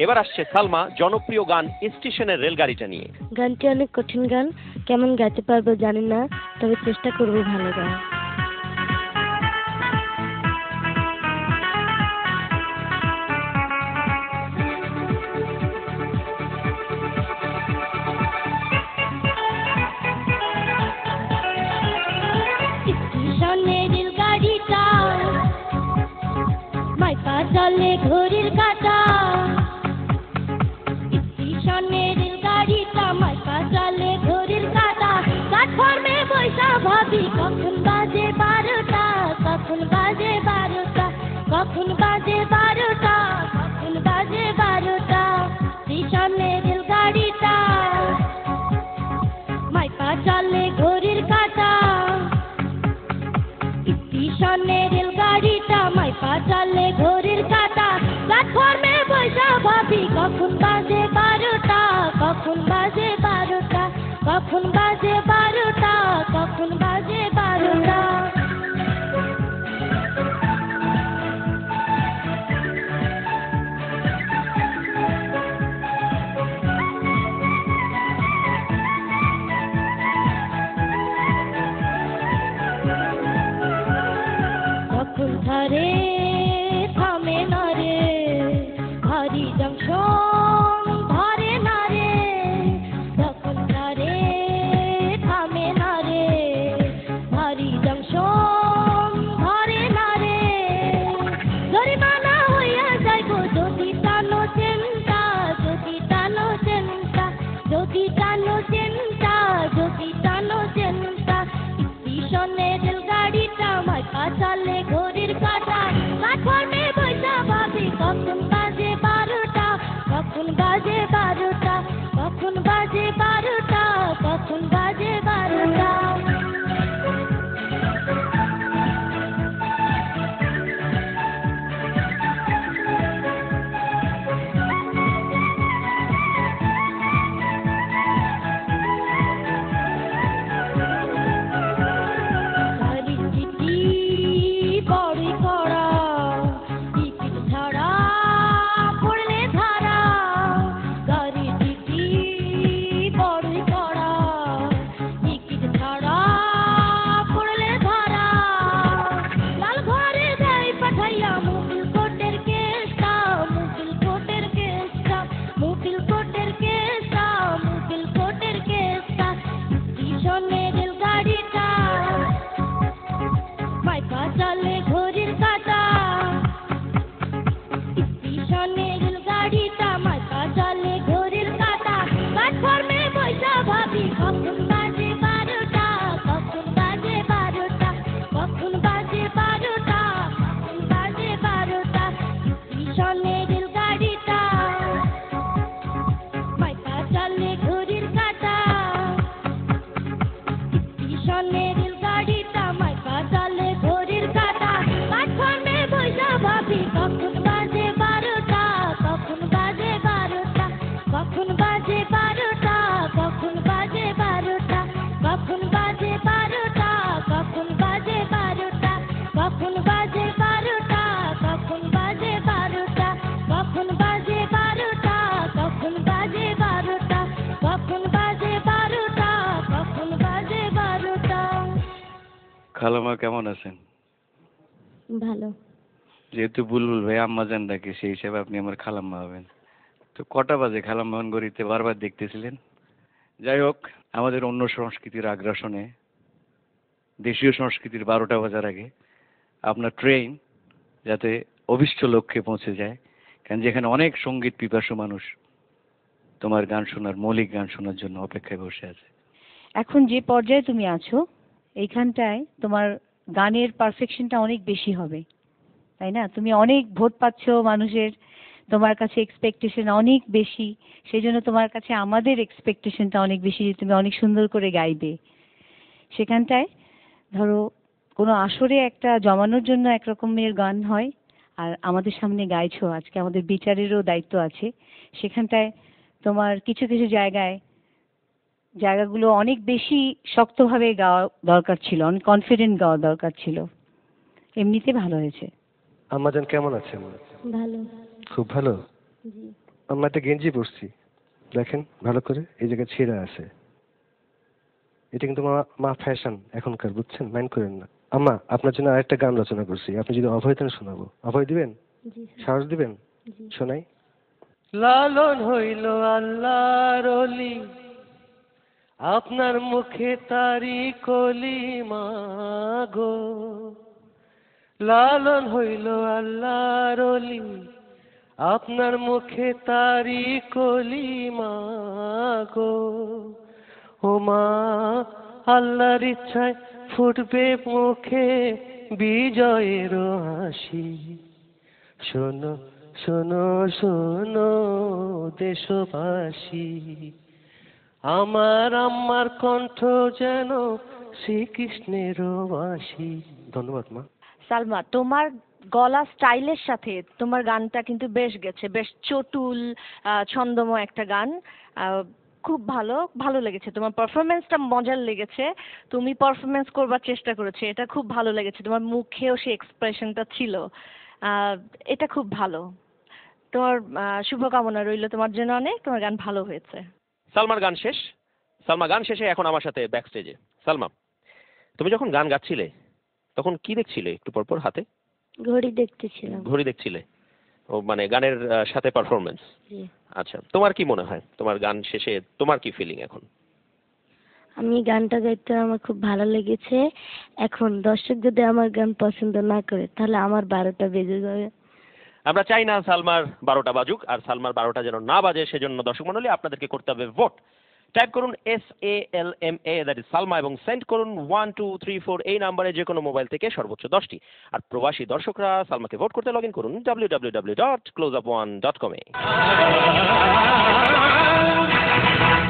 এবার আসছে সালমা জনপ্রিয় গান স্টেশনের রেলগাড়িটা নিয়ে। গানটি অনেক কঠিন গান, কেমন গাইতে পারবো জানি না, তবে চেষ্টা করবো ভালো গান। চলে ঘড়ির কাঁটা, স্টেশনের রেলগাড়িটা মাইপা চলে ঘড়ির কাঁটা। প্ল্যাটফর্মে বৈশা ভাবি কখন বাজে 12টা, কখন বাজে 12টা, কখন বাজে 12টা, কখন বাজে 12টা। স্টেশনের রেলগাড়িটা মাইপা চলে ঘড়ির কাঁটা, স্টেশনের রেলগাড়িটা মাইপা চলে ঘড়ির কাঁটা। প্ল্যাটফর্মে বৈশা ভাবি কখন বাজে 12টা, কখন বাজে 12টা, কখন বাজে 12টা, কখন বাজে 12টা। কখন ধরে থামে না রে, ভারী জংশন ধরে না রে, কখন ধরে থামে না রে, ভারী জংশন ধরে না রে। জরিমানা হইয়া যাইব যদি টানো চেনটা, যদি টানো চেনটা, যদি টানো চেনটা, যদি টানো চেনটা। স্টেশনের রেলগাড়িটা মাইপা চলে ঘড়ির কাঁটা। প্ল্যাটফর্মে বৈশা ভাবি কখন বাজে 12টা, কখন বাজে 12টা, কখন বাজে 12টা, কখন বাজে 12টা। বড়ই কড়া, টিকিট ছাড়া পড়লে ধারা। গাড়ির টিটি বড়ই কড়া, টিকিট ছাড়া পড়লে ধারা। লাল ঘরে যাই পাঠাইয়া মুবিল কোটের কেসটা, মুবিল কোটের কেসটা, মুবিল কোটের কেসটা, মুবিল কোটের কেসটা। স্টেশনের রেলগাড়িটা মাইপা চলে ঘড়ির কাঁটা, স্টেশনের রেলগাড়িটা মাইপা চলে ঘড়ির কাঁটা। প্ল্যাটফর্মে বৈশা ভাবি কখন বাজে 12টা, কখন বাজে 12টা, কখন বাজে 12টা, কখন বাজে 12টা। স্টেশনের রেলগাড়িটা মাইপা চলে ঘড়ির কাঁটা, স্টেশনের রেলগাড়িটা মাইপা চলে ঘড়ির কাঁটা। প্ল্যাটফর্মে বৈশা ভাবি কখন বাজে 12টা, কখন বাজে 12টা, কখন বাজে 12টা, কখন বাজে 12টা, কখন বাজে 12টা, কখন বাজে 12টা, কখন বাজে 12টা, কখন বাজে 12টা, কখন বাজে 12টা, কখন বাজে 12টা, কখন বাজে 12টা, কখন বাজে 12টা। খালামা কেমন আছেন? ভালো। যেহেতু বুলবুল ভাই আম্মাজান ডাকে, সেই হিসাবে আপনি আমার খালাম্মা হবেন। তো কটা বাজে খালাম্মা গড়িতে বারবার দেখতেছিলেন? যাই হোক, আমাদের অন্য সংস্কৃতির আগ্রাসনে দেশীয় সংস্কৃতির 12টা বাজার আগে আপনার ট্রেন যাতে অভিষ্ট লক্ষ্যে পৌঁছে যায়, কারণ যেখানে অনেক সঙ্গীত পিপাসু মানুষ তোমার গান শোনার, মৌলিক গান শোনার জন্য অপেক্ষায় বসে আছে। এখন যে পর্যায়ে তুমি আছো এইখানটায় তোমার গানের পারফেকশনটা অনেক বেশি হবে, তাই না? তুমি অনেক ভোট পাচ্ছ মানুষের, তোমার কাছে এক্সপেকটেশন অনেক বেশি, সেই জন্য তোমার কাছে আমাদের এক্সপেকটেশনটা অনেক বেশি যে তুমি অনেক সুন্দর করে গাইবে। সেখানটায় ধরো কোনো আসরে একটা জমানোর জন্য একরকমের গান হয়, আর আমাদের সামনে গাইছো, আজকে আমাদের বিচারেরও দায়িত্ব আছে। সেখানটায় তোমার কিছু কিছু জায়গাগুলো অনেক বেশি শক্তভাবে গাওয়া দরকার ছিল, অনেক কনফিডেন্ট গাওয়া দরকার ছিল। এমনিতে ভালো হয়েছে। আম্মাজান কেমন আছেন? ভালো। খুব ভালো। জি। আমরা একটা গেঞ্জি পরছি, দেখেন ভালো করে, এই জায়গায় ছেঁড়া আছে। এটা কিন্তু মা ফ্যাশন এখনকার, বুঝছেন? মাইন্ড করেন না। আম্মা, আপনার জন্য আরেকটা গান রচনা করছি, আপনি যদি অভয় দেন শোনাবো। অভয় দিবেন? জি স্যার। সাহস দিবেন? জি। শোনাই। লালন হইল আল্লাহর ওলি, আপনার মুখে তারি কলি মাগো। লালন হইল আল্লাহর ওলি, আপনার মুখে তারি কলি মাগো। ও মা, আল্লাহর ইচ্ছায় ফুটবে মুখে বিজয়ের হাসি। শোনো শোনো শোনো দেশবাসী, আমার আম্মার কণ্ঠ যেন শ্রীকৃষ্ণের বাঁশি। ধন্যবাদ মা। সালমা, তোমার গলা স্টাইলের সাথে তোমার গানটা কিন্তু বেশ গেছে, বেশ চটুল ছন্দময় একটা গান। খুব ভালো লেগেছে, তোমার পারফরমেন্সটা মজার লেগেছে। তুমি পারফরমেন্স করবার চেষ্টা করেছো, এটা খুব ভালো লেগেছে। তোমার মুখেও সেই এক্সপ্রেশনটা ছিল, এটা খুব ভালো। তোমার শুভকামনা রইল তোমার জন্য অনেক, তোমার গান ভালো হয়েছে। সালমার গান শেষ। সালমা গান শেষে এখন আমার সাথে ব্যাক স্টেজে। সালমা, তুমি যখন গান গাচ্ছিলে তখন কি দেখছিলে একটু পরপর হাতে? ঘড়ি দেখতেছিলাম। ঘড়ি দেখছিলে? ও মানে গানের সাথে পারফরমেন্স। জি। আচ্ছা, তোমার কি মনে হয় তোমার গান শেষে তোমার কি ফিলিং এখন? আমি গানটা গাইতে আমার খুব ভালো লেগেছে। এখন দর্শক যদি আমার গান পছন্দ না করে তাহলে আমার 12টা বেজে যাবে। আমরা চাই না সালমার 12টা বাজুক, আর সালমার 12টা যেন না বাজে সেজন্য দর্শক মণ্ডলী আপনাদেরকে করতে হবে ভোট। টাইপ করুন SALMA, দ্যাট ইজ সালমা, এবং সেন্ড করুন 1234 এই নাম্বারে যে কোনো মোবাইল থেকে সর্বোচ্চ 10টি। আর প্রবাসী দর্শকরা সালমাকে ভোট করতে লগ ইন করুন www.closeup1.com-এ।